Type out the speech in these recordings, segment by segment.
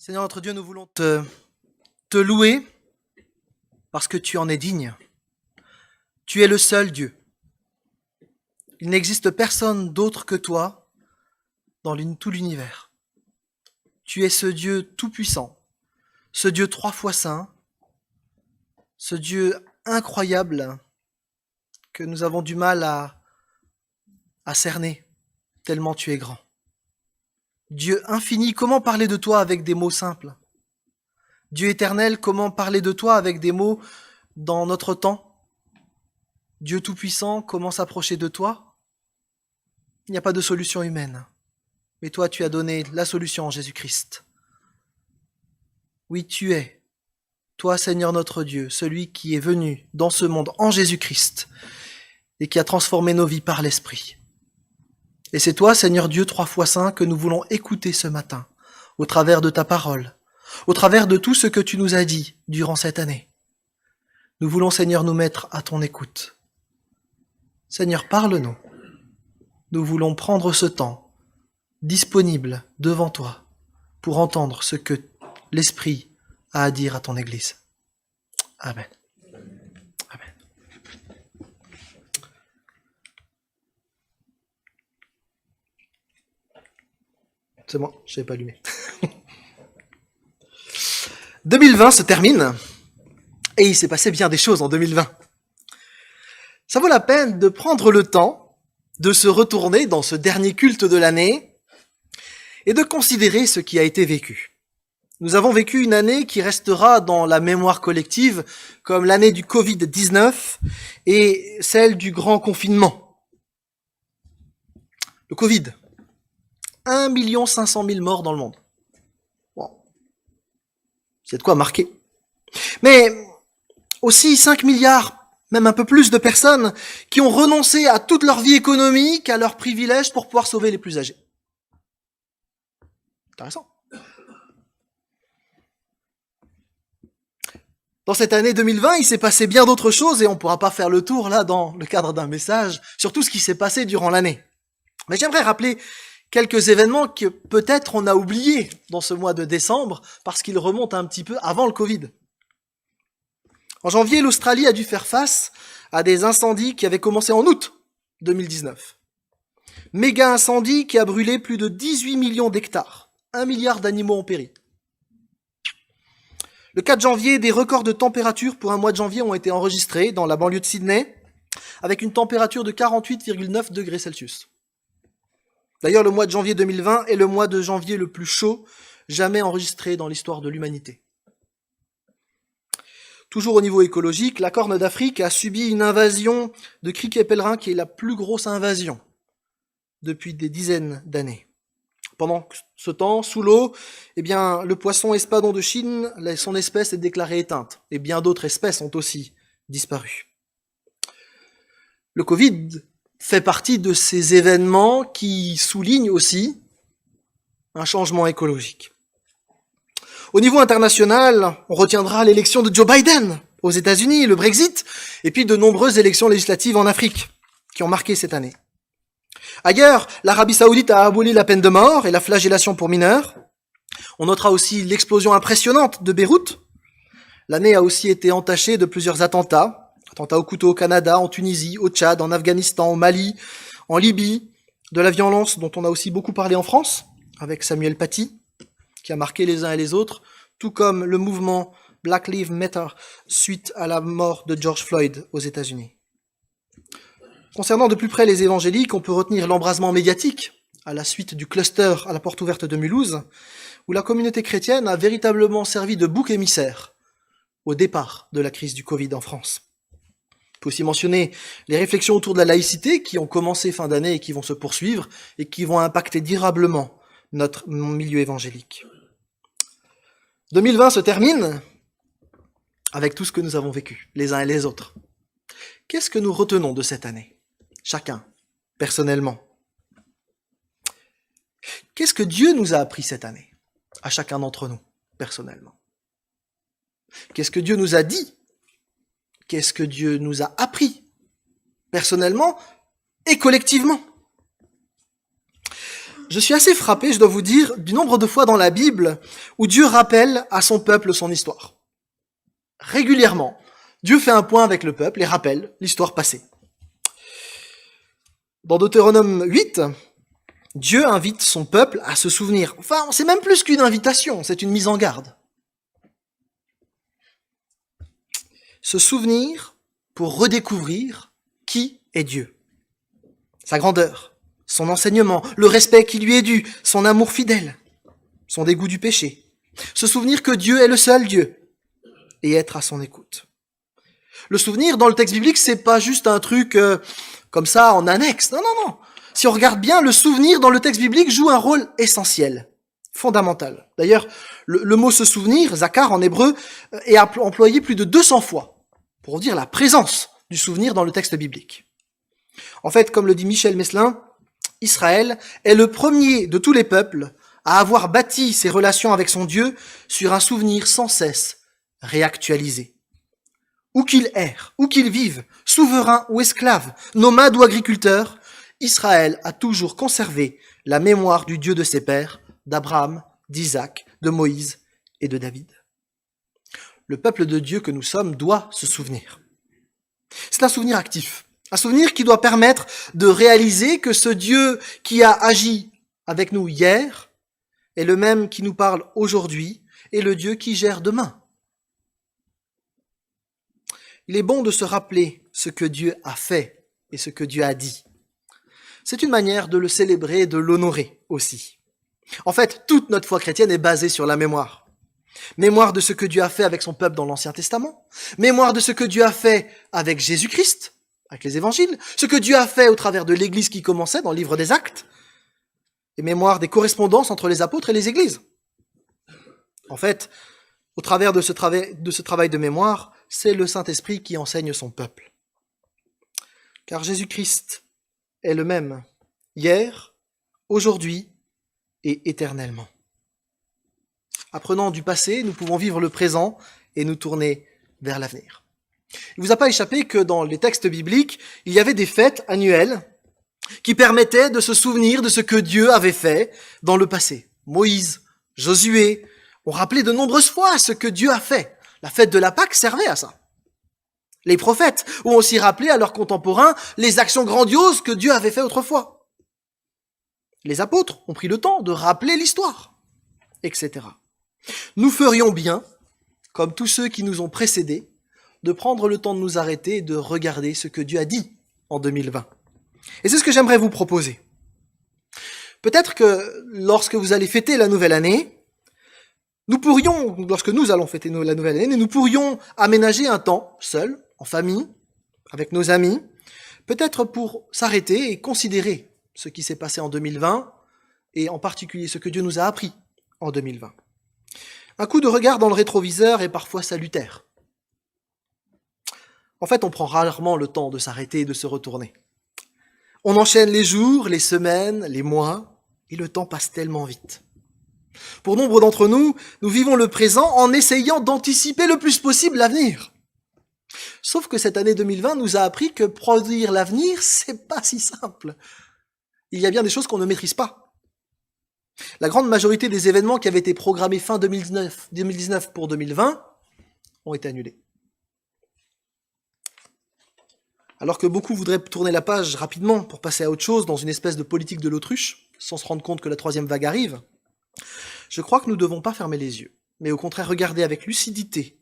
Seigneur notre Dieu, nous voulons te louer parce que tu en es digne. Tu es le seul Dieu. Il n'existe personne d'autre que toi dans tout l'univers. Tu es ce Dieu tout-puissant, ce Dieu 3 fois saint, ce Dieu incroyable que nous avons du mal à cerner, tellement tu es grand. Dieu infini, comment parler de toi avec des mots simples? Dieu éternel, comment parler de toi avec des mots dans notre temps? Dieu tout-puissant, comment s'approcher de toi? Il n'y a pas de solution humaine. Mais toi, tu as donné la solution en Jésus-Christ. Oui, tu es, toi Seigneur notre Dieu, celui qui est venu dans ce monde en Jésus-Christ et qui a transformé nos vies par l'Esprit. Et c'est toi, Seigneur Dieu 3 fois saint, que nous voulons écouter ce matin, au travers de ta parole, au travers de tout ce que tu nous as dit durant cette année. Nous voulons, Seigneur, nous mettre à ton écoute. Seigneur, parle-nous. Nous voulons prendre ce temps disponible devant toi pour entendre ce que l'Esprit a à dire à ton Église. Amen. Amen. C'est bon, je n'avais pas allumé. 2020 se termine et il s'est passé bien des choses en 2020. Ça vaut la peine de prendre le temps de se retourner dans ce dernier culte de l'année et de considérer ce qui a été vécu. Nous avons vécu une année qui restera dans la mémoire collective comme l'année du Covid-19 et celle du grand confinement. Le Covid, 1 500 000 morts dans le monde. Bon. C'est de quoi marquer. Mais aussi 5 milliards, même un peu plus de personnes qui ont renoncé à toute leur vie économique, à leurs privilèges pour pouvoir sauver les plus âgés. Intéressant. Dans cette année 2020, il s'est passé bien d'autres choses et on ne pourra pas faire le tour là dans le cadre d'un message sur tout ce qui s'est passé durant l'année. Mais j'aimerais rappeler quelques événements que peut-être on a oubliés dans ce mois de décembre parce qu'ils remontent un petit peu avant le Covid. En janvier, l'Australie a dû faire face à des incendies qui avaient commencé en août 2019. Méga incendie qui a brûlé plus de 18 millions d'hectares. 1 milliard d'animaux ont péri. Le 4 janvier, des records de température pour un mois de janvier ont été enregistrés dans la banlieue de Sydney, avec une température de 48,9 degrés Celsius. D'ailleurs, le mois de janvier 2020 est le mois de janvier le plus chaud jamais enregistré dans l'histoire de l'humanité. Toujours au niveau écologique, la Corne d'Afrique a subi une invasion de criquets pèlerins qui est la plus grosse invasion depuis des dizaines d'années. Pendant ce temps, sous l'eau, le poisson espadon de Chine, son espèce est déclarée éteinte. Et bien d'autres espèces ont aussi disparu. Le Covid fait partie de ces événements qui soulignent aussi un changement écologique. Au niveau international, on retiendra l'élection de Joe Biden aux États-Unis, le Brexit, et puis de nombreuses élections législatives en Afrique qui ont marqué cette année. Ailleurs, l'Arabie Saoudite a aboli la peine de mort et la flagellation pour mineurs. On notera aussi l'explosion impressionnante de Beyrouth. L'année a aussi été entachée de plusieurs attentats. Attentats au couteau au Canada, en Tunisie, au Tchad, en Afghanistan, au Mali, en Libye. De la violence dont on a aussi beaucoup parlé en France, avec Samuel Paty, qui a marqué les uns et les autres, tout comme le mouvement Black Lives Matter suite à la mort de George Floyd aux États-Unis. Concernant de plus près les évangéliques, on peut retenir l'embrasement médiatique à la suite du cluster à la porte ouverte de Mulhouse, où la communauté chrétienne a véritablement servi de bouc émissaire au départ de la crise du Covid en France. On peut aussi mentionner les réflexions autour de la laïcité qui ont commencé fin d'année et qui vont se poursuivre et qui vont impacter durablement notre milieu évangélique. 2020 se termine avec tout ce que nous avons vécu, les uns et les autres. Qu'est-ce que nous retenons de cette année ? Chacun, personnellement. Qu'est-ce que Dieu nous a appris cette année, à chacun d'entre nous, personnellement? Qu'est-ce que Dieu nous a dit? Qu'est-ce que Dieu nous a appris, personnellement et collectivement? Je suis assez frappé, je dois vous dire, du nombre de fois dans la Bible où Dieu rappelle à son peuple son histoire. Régulièrement, Dieu fait un point avec le peuple et rappelle l'histoire passée. Dans Deutéronome 8, Dieu invite son peuple à se souvenir. Enfin, c'est même plus qu'une invitation, c'est une mise en garde. Se souvenir pour redécouvrir qui est Dieu. Sa grandeur, son enseignement, le respect qui lui est dû, son amour fidèle, son dégoût du péché. Se souvenir que Dieu est le seul Dieu et être à son écoute. Le souvenir dans le texte biblique, c'est pas juste un truc comme ça en annexe. Non, non, non. Si on regarde bien, le souvenir dans le texte biblique joue un rôle essentiel, fondamental. D'ailleurs, le mot se souvenir, zakar en hébreu, est employé plus de 200 fois pour dire la présence du souvenir dans le texte biblique. En fait, comme le dit Michel Meslin, Israël est le premier de tous les peuples à avoir bâti ses relations avec son Dieu sur un souvenir sans cesse réactualisé. Où qu'il erre, où qu'il vive, souverain ou esclave, nomade ou agriculteur, Israël a toujours conservé la mémoire du Dieu de ses pères, d'Abraham, d'Isaac, de Moïse et de David. Le peuple de Dieu que nous sommes doit se souvenir. C'est un souvenir actif, un souvenir qui doit permettre de réaliser que ce Dieu qui a agi avec nous hier est le même qui nous parle aujourd'hui et le Dieu qui gère demain. Il est bon de se rappeler ce que Dieu a fait et ce que Dieu a dit. C'est une manière de le célébrer et de l'honorer aussi. En fait, toute notre foi chrétienne est basée sur la mémoire. Mémoire de ce que Dieu a fait avec son peuple dans l'Ancien Testament, mémoire de ce que Dieu a fait avec Jésus-Christ, avec les évangiles, ce que Dieu a fait au travers de l'Église qui commençait dans le livre des Actes, et mémoire des correspondances entre les apôtres et les églises. En fait, au travers de ce travail de mémoire, c'est le Saint-Esprit qui enseigne son peuple. Car Jésus-Christ est le même, hier, aujourd'hui et éternellement. Apprenant du passé, nous pouvons vivre le présent et nous tourner vers l'avenir. Il ne vous a pas échappé que dans les textes bibliques, il y avait des fêtes annuelles qui permettaient de se souvenir de ce que Dieu avait fait dans le passé. Moïse, Josué ont rappelé de nombreuses fois ce que Dieu a fait. La fête de la Pâque servait à ça. Les prophètes ont aussi rappelé à leurs contemporains les actions grandioses que Dieu avait fait autrefois. Les apôtres ont pris le temps de rappeler l'histoire, etc. Nous ferions bien, comme tous ceux qui nous ont précédés, de prendre le temps de nous arrêter et de regarder ce que Dieu a dit en 2020. Et c'est ce que j'aimerais vous proposer. Peut-être que lorsque vous allez fêter la nouvelle année, lorsque nous allons fêter la nouvelle année, nous pourrions aménager un temps seul, en famille, avec nos amis, peut-être pour s'arrêter et considérer ce qui s'est passé en 2020, et en particulier ce que Dieu nous a appris en 2020. Un coup de regard dans le rétroviseur est parfois salutaire. En fait, on prend rarement le temps de s'arrêter et de se retourner. On enchaîne les jours, les semaines, les mois, et le temps passe tellement vite. Pour nombre d'entre nous, nous vivons le présent en essayant d'anticiper le plus possible l'avenir. Sauf que cette année 2020 nous a appris que produire l'avenir, c'est pas si simple. Il y a bien des choses qu'on ne maîtrise pas. La grande majorité des événements qui avaient été programmés fin 2019 pour 2020 ont été annulés. Alors que beaucoup voudraient tourner la page rapidement pour passer à autre chose dans une espèce de politique de l'autruche, sans se rendre compte que la troisième vague arrive, je crois que nous ne devons pas fermer les yeux, mais au contraire regarder avec lucidité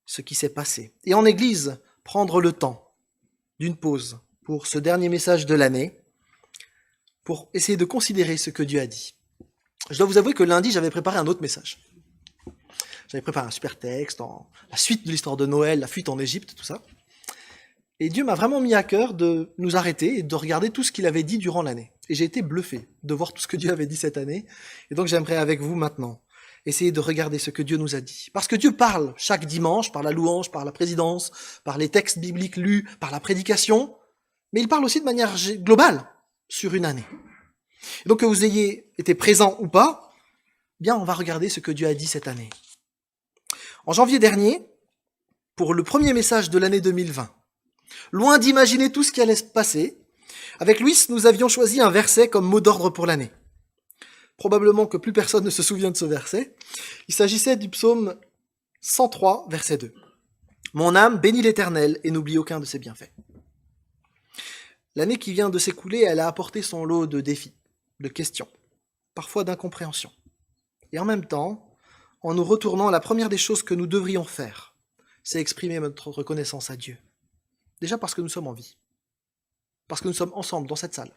ce qui s'est passé. Et en Église, prendre le temps d'une pause pour ce dernier message de l'année, pour essayer de considérer ce que Dieu a dit. Je dois vous avouer que lundi, j'avais préparé un autre message. J'avais préparé un super texte, la suite de l'histoire de Noël, la fuite en Égypte, tout ça. Et Dieu m'a vraiment mis à cœur de nous arrêter et de regarder tout ce qu'il avait dit durant l'année. Et j'ai été bluffé de voir tout ce que Dieu avait dit cette année. Et donc j'aimerais avec vous maintenant essayer de regarder ce que Dieu nous a dit. Parce que Dieu parle chaque dimanche, par la louange, par la présidence, par les textes bibliques lus, par la prédication, mais il parle aussi de manière globale sur une année. Et donc que vous ayez été présent ou pas, bien on va regarder ce que Dieu a dit cette année. En janvier dernier, pour le premier message de l'année 2020, loin d'imaginer tout ce qui allait se passer, avec Louis, nous avions choisi un verset comme mot d'ordre pour l'année. Probablement que plus personne ne se souvient de ce verset. Il s'agissait du psaume 103, verset 2. « Mon âme bénit l'Éternel et n'oublie aucun de ses bienfaits. » L'année qui vient de s'écouler, elle a apporté son lot de défis, de questions, parfois d'incompréhension. Et en même temps, en nous retournant, la première des choses que nous devrions faire, c'est exprimer notre reconnaissance à Dieu. Déjà parce que nous sommes en vie, parce que nous sommes ensemble dans cette salle,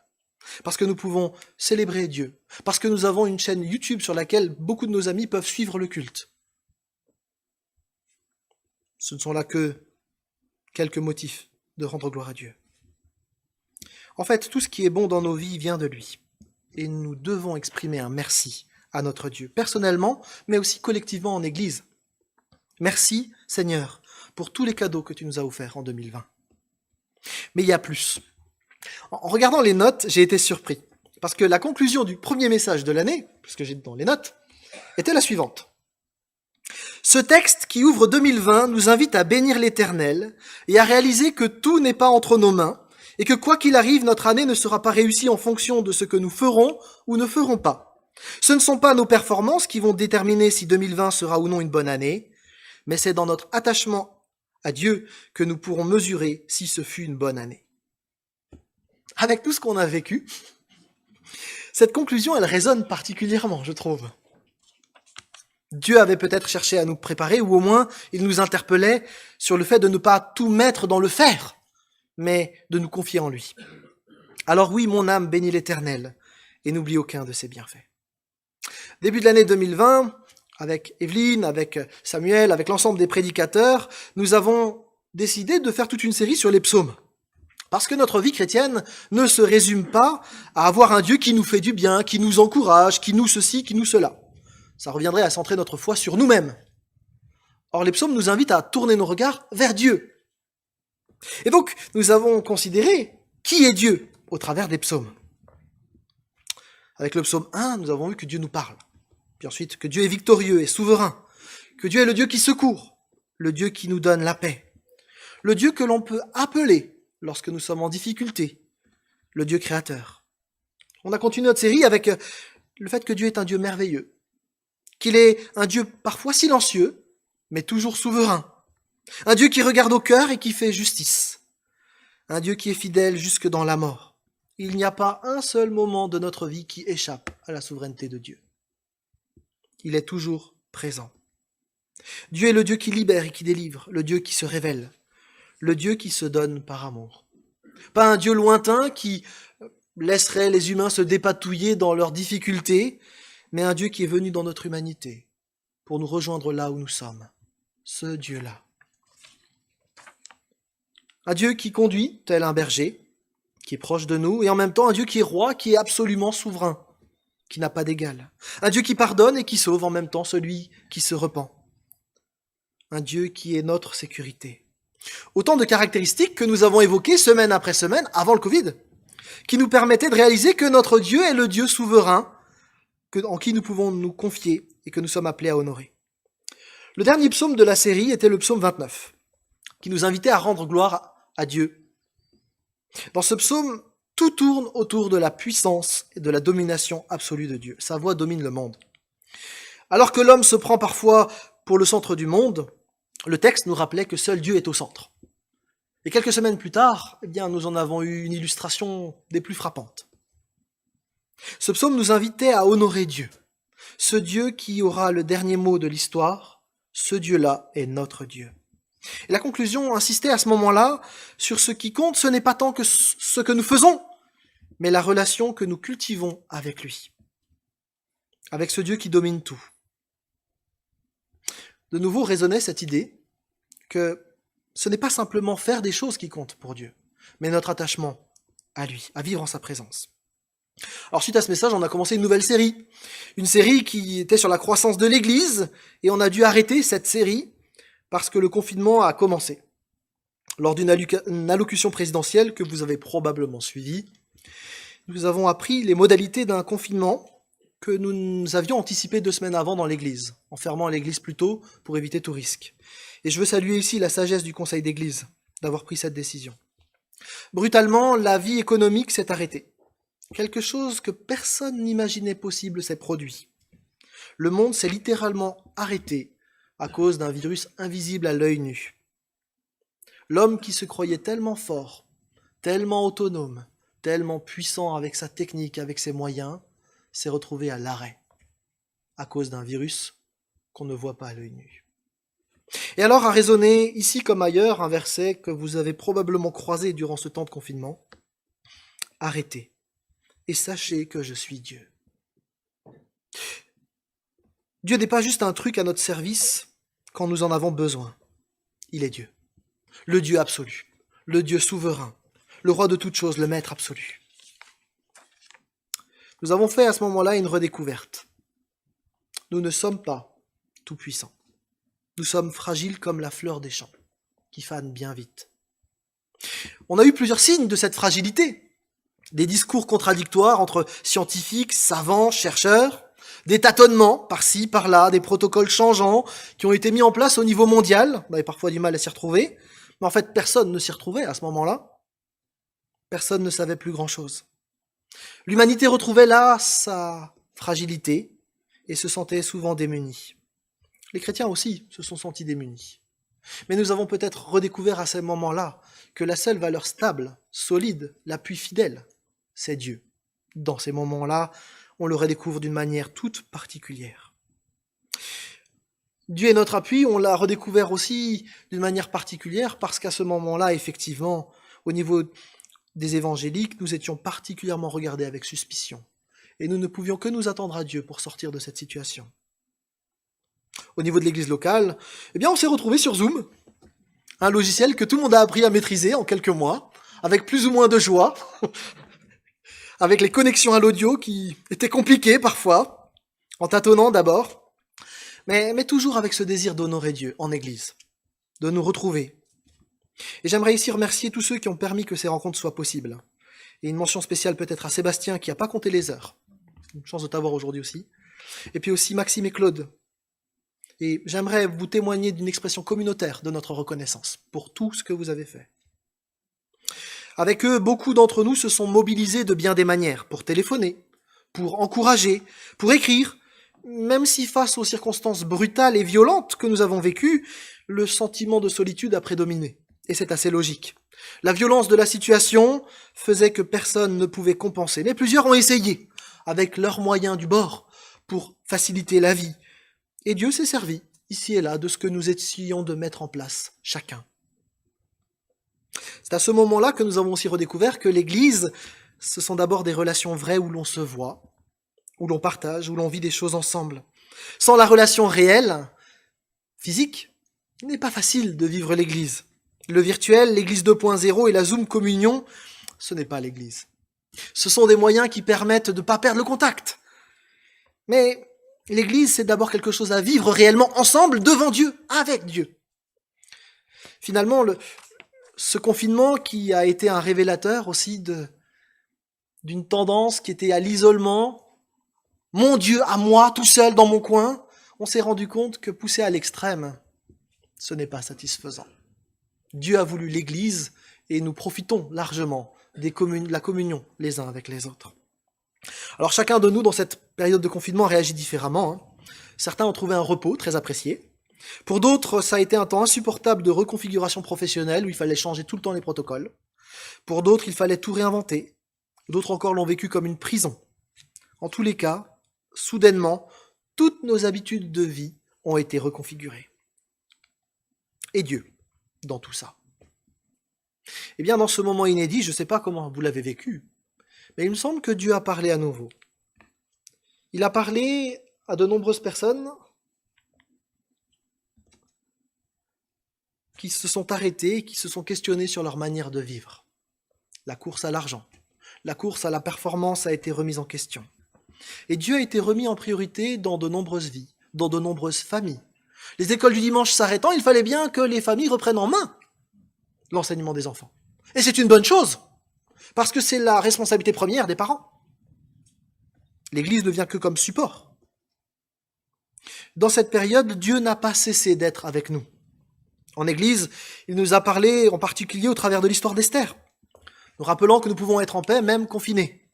parce que nous pouvons célébrer Dieu, parce que nous avons une chaîne YouTube sur laquelle beaucoup de nos amis peuvent suivre le culte. Ce ne sont là que quelques motifs de rendre gloire à Dieu. En fait, tout ce qui est bon dans nos vies vient de lui. Et nous devons exprimer un merci à notre Dieu, personnellement, mais aussi collectivement en Église. Merci, Seigneur, pour tous les cadeaux que tu nous as offerts en 2020. Mais il y a plus. En regardant les notes, j'ai été surpris. Parce que la conclusion du premier message de l'année, puisque j'ai dans les notes, était la suivante. Ce texte qui ouvre 2020 nous invite à bénir l'Éternel et à réaliser que tout n'est pas entre nos mains et que quoi qu'il arrive, notre année ne sera pas réussie en fonction de ce que nous ferons ou ne ferons pas. Ce ne sont pas nos performances qui vont déterminer si 2020 sera ou non une bonne année, mais c'est dans notre attachement à Dieu que nous pourrons mesurer si ce fut une bonne année. Avec tout ce qu'on a vécu, cette conclusion, elle résonne particulièrement, je trouve. Dieu avait peut-être cherché à nous préparer, ou au moins il nous interpellait sur le fait de ne pas tout mettre dans le faire, mais de nous confier en lui. Alors oui, mon âme bénit l'Éternel, et n'oublie aucun de ses bienfaits. Début de l'année 2020, avec Evelyne, avec Samuel, avec l'ensemble des prédicateurs, nous avons décidé de faire toute une série sur les psaumes. Parce que notre vie chrétienne ne se résume pas à avoir un Dieu qui nous fait du bien, qui nous encourage, qui nous ceci, qui nous cela. Ça reviendrait à centrer notre foi sur nous-mêmes. Or, les psaumes nous invitent à tourner nos regards vers Dieu. Et donc, nous avons considéré qui est Dieu au travers des psaumes. Avec le psaume 1, nous avons vu que Dieu nous parle. Puis ensuite, que Dieu est victorieux et souverain. Que Dieu est le Dieu qui secourt. Le Dieu qui nous donne la paix. Le Dieu que l'on peut appeler lorsque nous sommes en difficulté. Le Dieu créateur. On a continué notre série avec le fait que Dieu est un Dieu merveilleux. Qu'il est un Dieu parfois silencieux, mais toujours souverain. Un Dieu qui regarde au cœur et qui fait justice. Un Dieu qui est fidèle jusque dans la mort. Il n'y a pas un seul moment de notre vie qui échappe à la souveraineté de Dieu. Il est toujours présent. Dieu est le Dieu qui libère et qui délivre, le Dieu qui se révèle, le Dieu qui se donne par amour. Pas un Dieu lointain qui laisserait les humains se dépatouiller dans leurs difficultés, mais un Dieu qui est venu dans notre humanité pour nous rejoindre là où nous sommes. Ce Dieu-là. Un Dieu qui conduit, tel un berger, qui est proche de nous, et en même temps un Dieu qui est roi, qui est absolument souverain, qui n'a pas d'égal. Un Dieu qui pardonne et qui sauve en même temps celui qui se repent. Un Dieu qui est notre sécurité. Autant de caractéristiques que nous avons évoquées semaine après semaine, avant le Covid, qui nous permettaient de réaliser que notre Dieu est le Dieu souverain, en qui nous pouvons nous confier et que nous sommes appelés à honorer. Le dernier psaume de la série était le psaume 29, qui nous invitait à rendre gloire à Dieu. Dans ce psaume, tout tourne autour de la puissance et de la domination absolue de Dieu. Sa voix domine le monde. Alors que l'homme se prend parfois pour le centre du monde, le texte nous rappelait que seul Dieu est au centre. Et quelques semaines plus tard, nous en avons eu une illustration des plus frappantes. Ce psaume nous invitait à honorer Dieu, ce Dieu qui aura le dernier mot de l'histoire, ce Dieu-là est notre Dieu. Et la conclusion insistait à ce moment-là sur ce qui compte, ce n'est pas tant que ce que nous faisons, mais la relation que nous cultivons avec lui, avec ce Dieu qui domine tout. De nouveau résonnait cette idée que ce n'est pas simplement faire des choses qui comptent pour Dieu, mais notre attachement à lui, à vivre en sa présence. Alors suite à ce message, on a commencé une série qui était sur la croissance de l'Église, et on a dû arrêter cette série parce que le confinement a commencé. Lors d'une allocution présidentielle que vous avez probablement suivie, nous avons appris les modalités d'un confinement que nous avions anticipé 2 semaines avant dans l'Église, en fermant l'Église plus tôt pour éviter tout risque. Et je veux saluer ici la sagesse du Conseil d'Église d'avoir pris cette décision. Brutalement, la vie économique s'est arrêtée. quelque chose que personne n'imaginait possible s'est produit. Le monde s'est littéralement arrêté à cause d'un virus invisible à l'œil nu. L'homme qui se croyait tellement fort, tellement autonome, tellement puissant avec sa technique, avec ses moyens, s'est retrouvé à l'arrêt à cause d'un virus qu'on ne voit pas à l'œil nu. Et alors a résonné, ici comme ailleurs, un verset que vous avez probablement croisé durant ce temps de confinement. Arrêtez et sachez que je suis Dieu. Dieu n'est pas juste un truc à notre service quand nous en avons besoin. Il est Dieu. Le Dieu absolu, le Dieu souverain, le roi de toutes choses, le maître absolu. Nous avons fait à ce moment-là une redécouverte. Nous ne sommes pas tout-puissants. Nous sommes fragiles comme la fleur des champs, qui fanent bien vite. On a eu plusieurs signes de cette fragilité. Des discours contradictoires entre scientifiques, savants, chercheurs, des tâtonnements par-ci, par-là, des protocoles changeants qui ont été mis en place au niveau mondial. On avait parfois du mal à s'y retrouver, mais en fait personne ne s'y retrouvait à ce moment-là. Personne ne savait plus grand-chose. L'humanité retrouvait là sa fragilité et se sentait souvent démunie. Les chrétiens aussi se sont sentis démunis. Mais nous avons peut-être redécouvert à ces moments-là que la seule valeur stable, solide, l'appui fidèle, c'est Dieu. Dans ces moments-là, on le redécouvre d'une manière toute particulière. Dieu est notre appui, on l'a redécouvert aussi d'une manière particulière parce qu'à ce moment-là, effectivement, au niveau des évangéliques, nous étions particulièrement regardés avec suspicion. Et nous ne pouvions que nous attendre à Dieu pour sortir de cette situation. Au niveau de l'église locale, eh bien, on s'est retrouvé sur Zoom, un logiciel que tout le monde a appris à maîtriser en quelques mois, avec plus ou moins de joie, avec les connexions à l'audio qui étaient compliquées parfois, en tâtonnant d'abord, mais toujours avec ce désir d'honorer Dieu en église, de nous retrouver. Et j'aimerais ici remercier tous ceux qui ont permis que ces rencontres soient possibles. Et une mention spéciale peut-être à Sébastien qui n'a pas compté les heures. Une chance de t'avoir aujourd'hui aussi. Et puis aussi Maxime et Claude. Et j'aimerais vous témoigner d'une expression communautaire de notre reconnaissance pour tout ce que vous avez fait. Avec eux, beaucoup d'entre nous se sont mobilisés de bien des manières, pour téléphoner, pour encourager, pour écrire, même si face aux circonstances brutales et violentes que nous avons vécues, le sentiment de solitude a prédominé. Et c'est assez logique. La violence de la situation faisait que personne ne pouvait compenser, mais plusieurs ont essayé, avec leurs moyens du bord, pour faciliter la vie. Et Dieu s'est servi, ici et là, de ce que nous essayons de mettre en place, chacun. C'est à ce moment-là que nous avons aussi redécouvert que l'Église, ce sont d'abord des relations vraies où l'on se voit, où l'on partage, où l'on vit des choses ensemble. Sans la relation réelle, physique, il n'est pas facile de vivre l'Église. Le virtuel, l'Église 2.0 et la Zoom communion, ce n'est pas l'Église. Ce sont des moyens qui permettent de ne pas perdre le contact. Mais l'Église, c'est d'abord quelque chose à vivre réellement ensemble, devant Dieu, avec Dieu. Finalement, ce confinement qui a été un révélateur aussi d'une tendance qui était à l'isolement, mon Dieu à moi, tout seul dans mon coin, on s'est rendu compte que pousser à l'extrême, ce n'est pas satisfaisant. Dieu a voulu l'Église et nous profitons largement de la communion les uns avec les autres. Alors chacun de nous dans cette période de confinement réagit différemment. Certains ont trouvé un repos très apprécié. Pour d'autres, ça a été un temps insupportable de reconfiguration professionnelle où il fallait changer tout le temps les protocoles. Pour d'autres, il fallait tout réinventer. D'autres encore l'ont vécu comme une prison. En tous les cas, soudainement, toutes nos habitudes de vie ont été reconfigurées. Et Dieu dans tout ça. Eh bien, dans ce moment inédit, je ne sais pas comment vous l'avez vécu, mais il me semble que Dieu a parlé à nouveau. Il a parlé à de nombreuses personnes qui se sont arrêtées, qui se sont questionnées sur leur manière de vivre. La course à l'argent, la course à la performance a été remise en question. Et Dieu a été remis en priorité dans de nombreuses vies, dans de nombreuses familles. Les écoles du dimanche s'arrêtant, il fallait bien que les familles reprennent en main l'enseignement des enfants. Et c'est une bonne chose, parce que c'est la responsabilité première des parents. L'Église ne vient que comme support. Dans cette période, Dieu n'a pas cessé d'être avec nous. En Église, il nous a parlé en particulier au travers de l'histoire d'Esther, nous rappelant que nous pouvons être en paix, même confinés.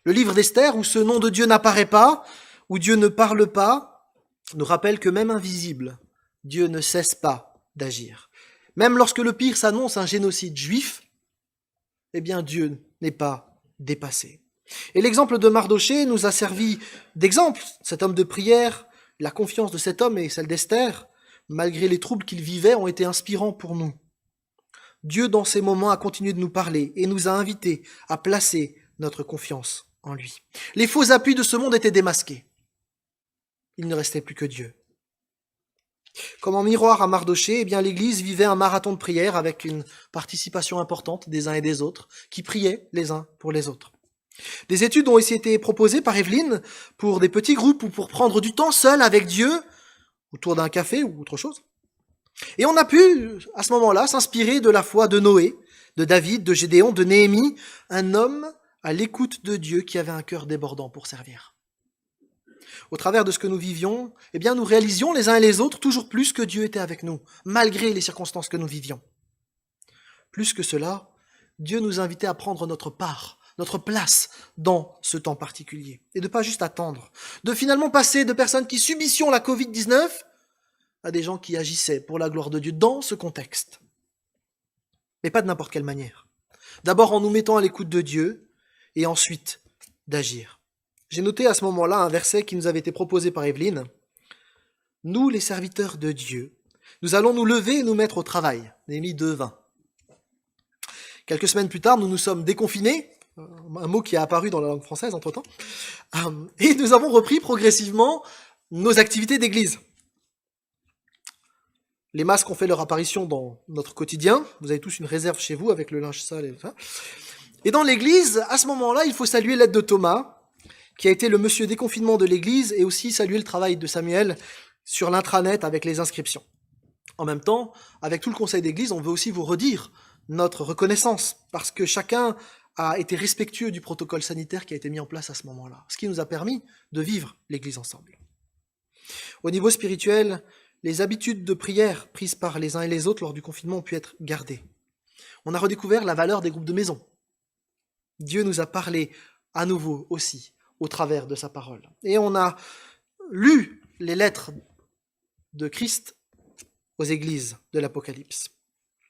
Le livre d'Esther, où ce nom de Dieu n'apparaît pas, où Dieu ne parle pas, nous rappelle que même invisible, Dieu ne cesse pas d'agir. Même lorsque le pire s'annonce, un génocide juif, eh bien Dieu n'est pas dépassé. Et l'exemple de Mardochée nous a servi d'exemple. Cet homme de prière, la confiance de cet homme et celle d'Esther, malgré les troubles qu'il vivait, ont été inspirants pour nous. Dieu, dans ces moments, a continué de nous parler et nous a invités à placer notre confiance en lui. Les faux appuis de ce monde étaient démasqués. Il ne restait plus que Dieu. Comme en miroir à Mardochée, eh bien, l'Église vivait un marathon de prière avec une participation importante des uns et des autres, qui priaient les uns pour les autres. Des études ont aussi été proposées par Evelyne pour des petits groupes ou pour prendre du temps seul avec Dieu, autour d'un café ou autre chose. Et on a pu, à ce moment-là, s'inspirer de la foi de Noé, de David, de Gédéon, de Néhémie, un homme à l'écoute de Dieu qui avait un cœur débordant pour servir. Au travers de ce que nous vivions, eh bien, nous réalisions les uns et les autres toujours plus que Dieu était avec nous, malgré les circonstances que nous vivions. Plus que cela, Dieu nous invitait à prendre notre part, notre place dans ce temps particulier, et de pas juste attendre, de finalement passer de personnes qui subissions la Covid-19 à des gens qui agissaient pour la gloire de Dieu dans ce contexte. Mais pas de n'importe quelle manière. D'abord en nous mettant à l'écoute de Dieu, et ensuite d'agir. J'ai noté à ce moment-là un verset qui nous avait été proposé par Evelyne. « Nous, les serviteurs de Dieu, nous allons nous lever et nous mettre au travail. » Néhémie 2:20. Quelques semaines plus tard, nous nous sommes déconfinés, un mot qui a apparu dans la langue française entre-temps, et nous avons repris progressivement nos activités d'église. Les masques ont fait leur apparition dans notre quotidien. Vous avez tous une réserve chez vous avec le linge sale et tout ça. Et dans l'église, à ce moment-là, il faut saluer l'aide de Thomas, qui a été le monsieur déconfinement de l'église, et aussi saluer le travail de Samuel sur l'intranet avec les inscriptions. En même temps, avec tout le conseil d'église, on veut aussi vous redire notre reconnaissance, parce que chacun a été respectueux du protocole sanitaire qui a été mis en place à ce moment-là, ce qui nous a permis de vivre l'église ensemble. Au niveau spirituel, les habitudes de prière prises par les uns et les autres lors du confinement ont pu être gardées. On a redécouvert la valeur des groupes de maison. Dieu nous a parlé à nouveau aussi au travers de sa parole. Et on a lu les lettres de Christ aux églises de l'Apocalypse,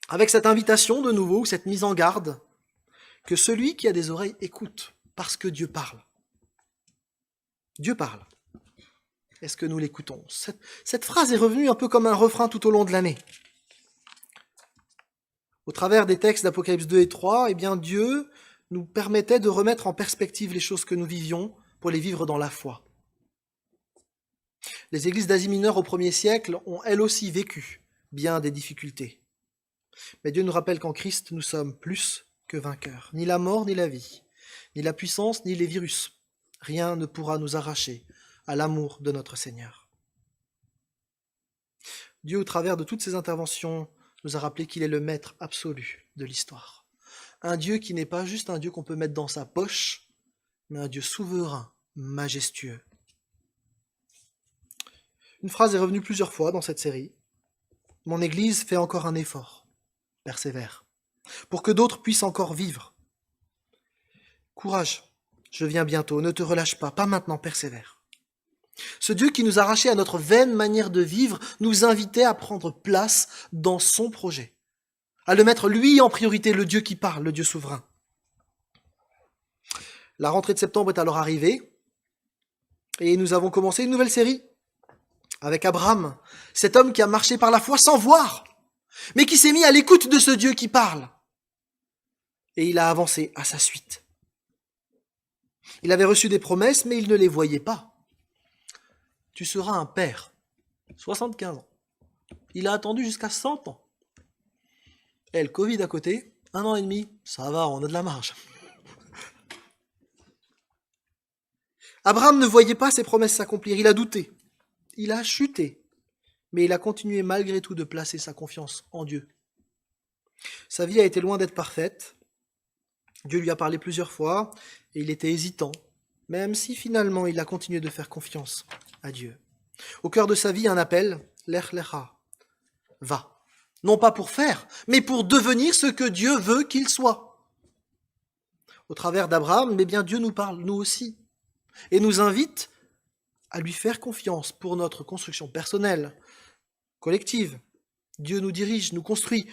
avec cette invitation de nouveau, cette mise en garde, que celui qui a des oreilles écoute, parce que Dieu parle. Dieu parle. Est-ce que nous l'écoutons ? Cette phrase est revenue un peu comme un refrain tout au long de l'année. Au travers des textes d'Apocalypse 2 et 3, eh bien Dieu nous permettait de remettre en perspective les choses que nous vivions pour les vivre dans la foi. Les églises d'Asie mineure au 1er siècle ont elles aussi vécu bien des difficultés. Mais Dieu nous rappelle qu'en Christ, nous sommes plus que vainqueurs. Ni la mort, ni la vie, ni la puissance, ni les virus. Rien ne pourra nous arracher à l'amour de notre Seigneur. Dieu, au travers de toutes ses interventions, nous a rappelé qu'il est le maître absolu de l'histoire. Un Dieu qui n'est pas juste un Dieu qu'on peut mettre dans sa poche, mais un Dieu souverain, majestueux. Une phrase est revenue plusieurs fois dans cette série. Mon Église fait encore un effort, persévère, pour que d'autres puissent encore vivre. Courage, je viens bientôt, ne te relâche pas maintenant, persévère. Ce Dieu qui nous arrachait à notre vaine manière de vivre nous invitait à prendre place dans son projet, à le mettre lui en priorité, le Dieu qui parle, le Dieu souverain. La rentrée de septembre est alors arrivée et nous avons commencé une nouvelle série avec Abraham, cet homme qui a marché par la foi sans voir, mais qui s'est mis à l'écoute de ce Dieu qui parle. Et il a avancé à sa suite. Il avait reçu des promesses, mais il ne les voyait pas. Tu seras un père, 75 ans. Il a attendu jusqu'à 100 ans. Et le Covid à côté, 1 an et demi, ça va, on a de la marge. Abraham ne voyait pas ses promesses s'accomplir, il a douté, il a chuté, mais il a continué malgré tout de placer sa confiance en Dieu. Sa vie a été loin d'être parfaite, Dieu lui a parlé plusieurs fois, et il était hésitant, même si finalement il a continué de faire confiance à Dieu. Au cœur de sa vie, un appel, Lech Lecha, va. Non pas pour faire, mais pour devenir ce que Dieu veut qu'il soit. au travers d'Abraham, mais bien Dieu nous parle, nous aussi, et nous invite à lui faire confiance pour notre construction personnelle, collective. Dieu nous dirige, nous construit,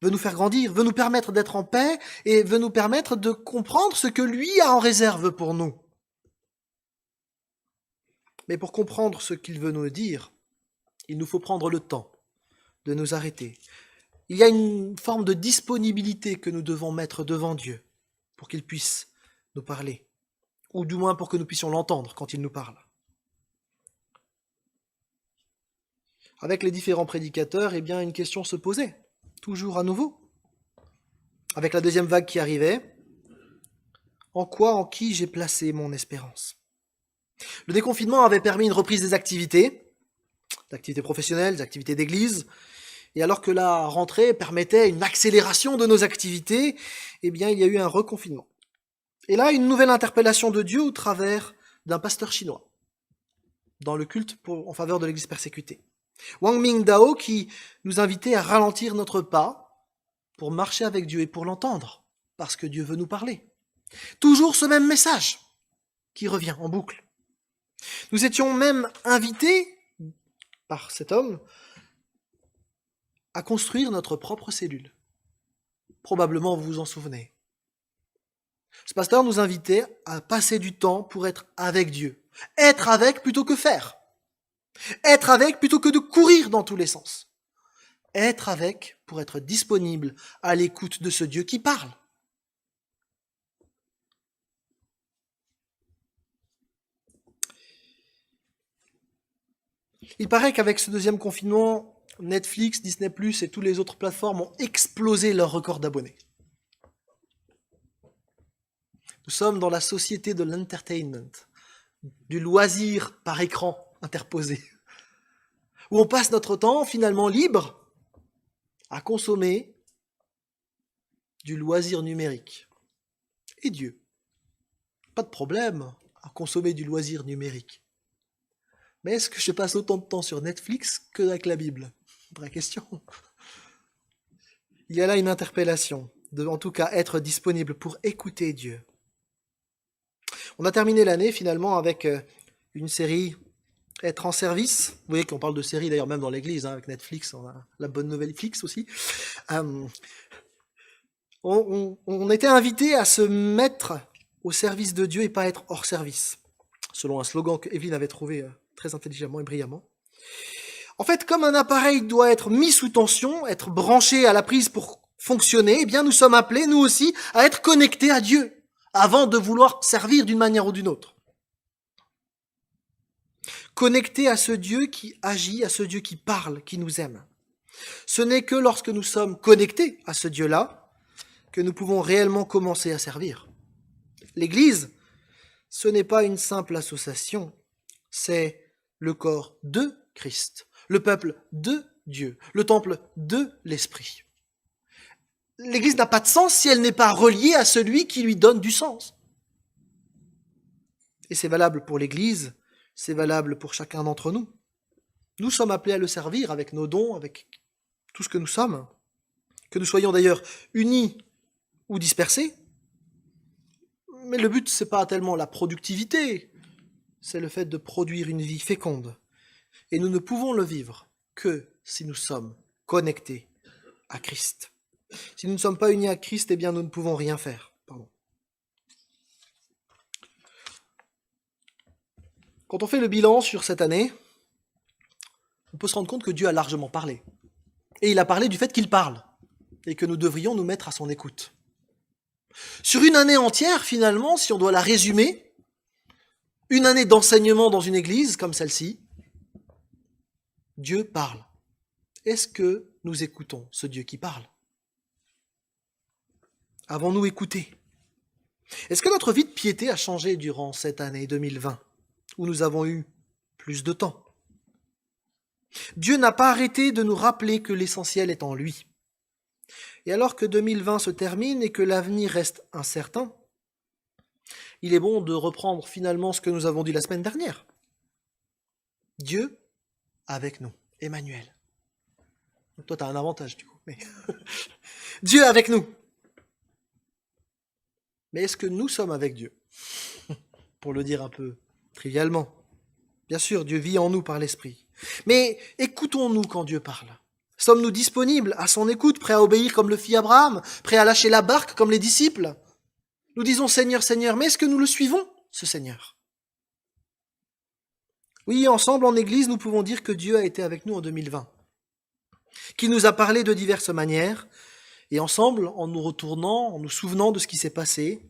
veut nous faire grandir, veut nous permettre d'être en paix et veut nous permettre de comprendre ce que lui a en réserve pour nous. Mais pour comprendre ce qu'il veut nous dire, il nous faut prendre le temps de nous arrêter. Il y a une forme de disponibilité que nous devons mettre devant Dieu pour qu'il puisse nous parler, ou du moins pour que nous puissions l'entendre quand il nous parle. Avec les différents prédicateurs, eh bien, une question se posait, toujours à nouveau. Avec la deuxième vague qui arrivait, en quoi, en qui j'ai placé mon espérance? Le déconfinement avait permis une reprise des activités professionnelles, des activités d'église, et alors que la rentrée permettait une accélération de nos activités, eh bien, il y a eu un reconfinement. Et là, une nouvelle interpellation de Dieu au travers d'un pasteur chinois, dans le culte en faveur de l'église persécutée. Wang Mingdao qui nous invitait à ralentir notre pas pour marcher avec Dieu et pour l'entendre, parce que Dieu veut nous parler. Toujours ce même message qui revient en boucle. Nous étions même invités par cet homme à construire notre propre cellule. Probablement vous vous en souvenez. Ce pasteur nous invitait à passer du temps pour être avec Dieu. Être avec plutôt que faire. Être avec plutôt que de courir dans tous les sens. Être avec pour être disponible à l'écoute de ce Dieu qui parle. Il paraît qu'avec ce deuxième confinement, Netflix, Disney+, et toutes les autres plateformes ont explosé leur record d'abonnés. Nous sommes dans la société de l'entertainment, du loisir par écran interposé, où on passe notre temps finalement libre à consommer du loisir numérique. Et Dieu, pas de problème à consommer du loisir numérique. Mais est-ce que je passe autant de temps sur Netflix que avec la Bible? Vraie question. Il y a là une interpellation, de en tout cas être disponible pour écouter Dieu. On a terminé l'année finalement avec une série Être en service. Vous voyez qu'on parle de série d'ailleurs même dans l'église, avec Netflix, on a la bonne nouvelle Flix aussi. On était invités à se mettre au service de Dieu et pas être hors service, selon un slogan que Evelyne avait trouvé très intelligemment et brillamment. En fait, comme un appareil doit être mis sous tension, être branché à la prise pour fonctionner, eh bien nous sommes appelés, nous aussi, à être connectés à Dieu, avant de vouloir servir d'une manière ou d'une autre. Connectés à ce Dieu qui agit, à ce Dieu qui parle, qui nous aime. Ce n'est que lorsque nous sommes connectés à ce Dieu-là que nous pouvons réellement commencer à servir. L'Église, ce n'est pas une simple association, c'est le corps de Christ, le peuple de Dieu, le temple de l'Esprit. L'Église n'a pas de sens si elle n'est pas reliée à celui qui lui donne du sens. Et c'est valable pour l'Église, c'est valable pour chacun d'entre nous. Nous sommes appelés à le servir avec nos dons, avec tout ce que nous sommes. Que nous soyons d'ailleurs unis ou dispersés. Mais le but, c'est pas tellement la productivité, c'est le fait de produire une vie féconde. Et nous ne pouvons le vivre que si nous sommes connectés à Christ. Si nous ne sommes pas unis à Christ, eh bien nous ne pouvons rien faire. Quand on fait le bilan sur cette année, on peut se rendre compte que Dieu a largement parlé. Et il a parlé du fait qu'il parle, et que nous devrions nous mettre à son écoute. Sur une année entière, finalement, si on doit la résumer, une année d'enseignement dans une église comme celle-ci, Dieu parle. Est-ce que nous écoutons ce Dieu qui parle? Avons-nous écouté? Est-ce que notre vie de piété a changé durant cette année 2020, où nous avons eu plus de temps? Dieu n'a pas arrêté de nous rappeler que l'essentiel est en lui. Et alors que 2020 se termine et que l'avenir reste incertain, il est bon de reprendre finalement ce que nous avons dit la semaine dernière. Dieu avec nous, Emmanuel. Toi, tu as un avantage du coup. Mais Dieu avec nous. Mais est-ce que nous sommes avec Dieu? Pour le dire un peu trivialement. Bien sûr, Dieu vit en nous par l'Esprit. Mais écoutons-nous quand Dieu parle. Sommes-nous disponibles à son écoute, prêts à obéir comme le fit Abraham, prêts à lâcher la barque comme les disciples? Nous disons Seigneur, Seigneur, mais est-ce que nous le suivons, ce Seigneur? Oui, ensemble en Église, nous pouvons dire que Dieu a été avec nous en 2020, qu'il nous a parlé de diverses manières, et ensemble, en nous retournant, en nous souvenant de ce qui s'est passé,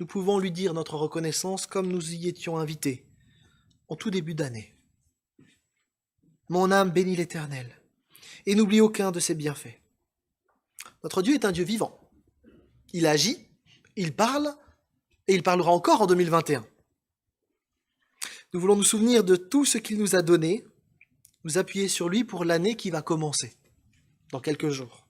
nous pouvons lui dire notre reconnaissance comme nous y étions invités, en tout début d'année. Mon âme bénit l'Éternel, et n'oublie aucun de ses bienfaits. Notre Dieu est un Dieu vivant. Il agit, il parle, et il parlera encore en 2021. Nous voulons nous souvenir de tout ce qu'il nous a donné, nous appuyer sur lui pour l'année qui va commencer, dans quelques jours.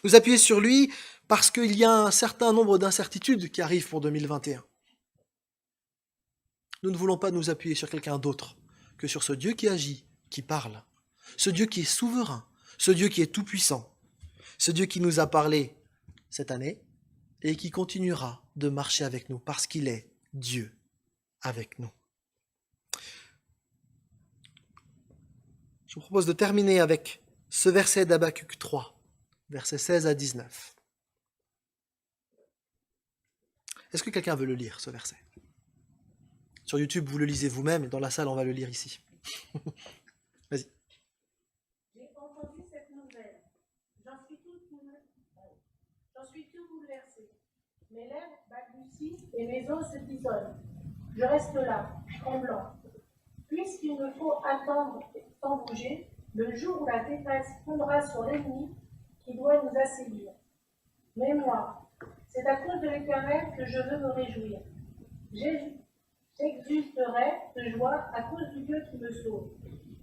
Nous appuyer sur lui parce qu'il y a un certain nombre d'incertitudes qui arrivent pour 2021. Nous ne voulons pas nous appuyer sur quelqu'un d'autre que sur ce Dieu qui agit, qui parle, ce Dieu qui est souverain, ce Dieu qui est tout-puissant, ce Dieu qui nous a parlé cette année et qui continuera de marcher avec nous parce qu'il est Dieu avec nous. Je vous propose de terminer avec ce verset d'Habakkuk 3, versets 16 à 19. Est-ce que quelqu'un veut le lire, ce verset? Sur YouTube, vous le lisez vous-même, et dans la salle, on va le lire ici. Vas-y. J'ai entendu cette nouvelle. J'en suis tout bouleversé. Mes lèvres balbutient et mes os se tisonnent. Je reste là, tremblant. Puisqu'il me faut attendre sans bouger, le jour où la détresse fondra sur l'ennemi qui doit nous assaillir. Mais moi, c'est à cause de l'Éternel que je veux me réjouir. J'exulterai de joie à cause du Dieu qui me sauve.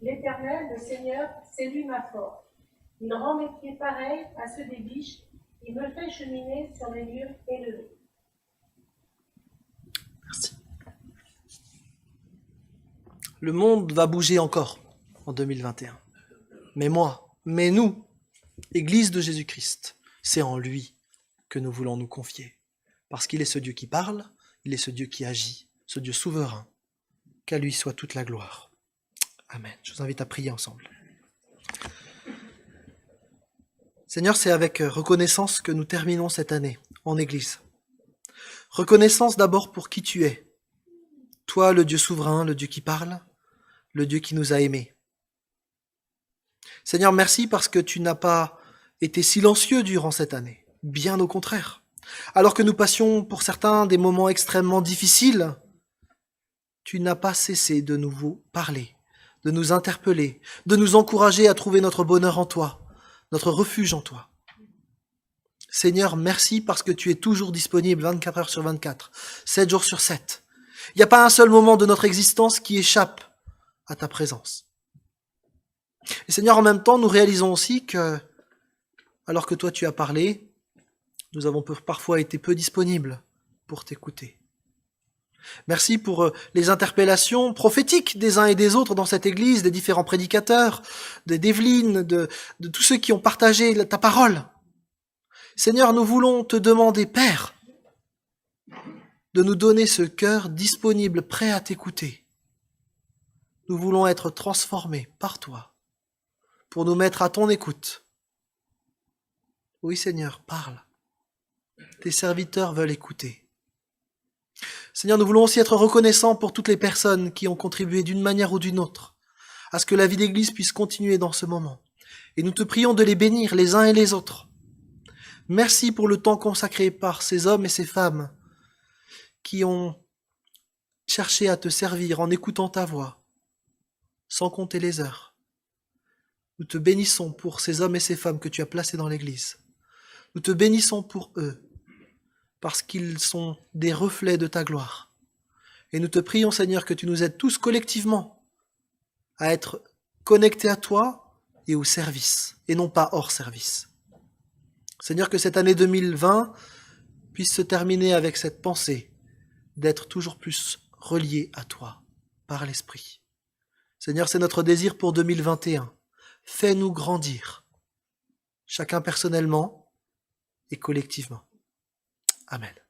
L'Éternel, le Seigneur, c'est lui ma force. Il rend mes pieds pareils à ceux des biches. Il me fait cheminer sur les lieux élevés. Merci. Le monde va bouger encore en 2021. Mais moi, mais nous, Église de Jésus-Christ, c'est en lui que nous voulons nous confier. Parce qu'il est ce Dieu qui parle, il est ce Dieu qui agit, ce Dieu souverain. Qu'à lui soit toute la gloire. Amen. Je vous invite à prier ensemble. Seigneur, c'est avec reconnaissance que nous terminons cette année en Église. Reconnaissance d'abord pour qui tu es. Toi, le Dieu souverain, le Dieu qui parle, le Dieu qui nous a aimés. Seigneur, merci parce que tu n'as pas été silencieux durant cette année. Bien au contraire. Alors que nous passions pour certains des moments extrêmement difficiles, tu n'as pas cessé de nous parler, de nous interpeller, de nous encourager à trouver notre bonheur en toi, notre refuge en toi. Seigneur, merci parce que tu es toujours disponible 24 heures sur 24, 7 jours sur 7. Il n'y a pas un seul moment de notre existence qui échappe à ta présence. Et Seigneur, en même temps, nous réalisons aussi que, alors que toi tu as parlé, nous avons parfois été peu disponibles pour t'écouter. Merci pour les interpellations prophétiques des uns et des autres dans cette église, des différents prédicateurs, d'Evelyne, de tous ceux qui ont partagé ta parole. Seigneur, nous voulons te demander, Père, de nous donner ce cœur disponible, prêt à t'écouter. Nous voulons être transformés par toi, pour nous mettre à ton écoute. Oui, Seigneur, parle. Tes serviteurs veulent écouter. Seigneur, nous voulons aussi être reconnaissants pour toutes les personnes qui ont contribué d'une manière ou d'une autre à ce que la vie d'Église puisse continuer dans ce moment. Et nous te prions de les bénir les uns et les autres. Merci pour le temps consacré par ces hommes et ces femmes qui ont cherché à te servir en écoutant ta voix, sans compter les heures. Nous te bénissons pour ces hommes et ces femmes que tu as placés dans l'Église. Nous te bénissons pour eux, parce qu'ils sont des reflets de ta gloire. Et nous te prions, Seigneur, que tu nous aides tous collectivement à être connectés à toi et au service, et non pas hors service. Seigneur, que cette année 2020 puisse se terminer avec cette pensée d'être toujours plus reliés à toi, par l'Esprit. Seigneur, c'est notre désir pour 2021. Fais-nous grandir, chacun personnellement et collectivement. Amen.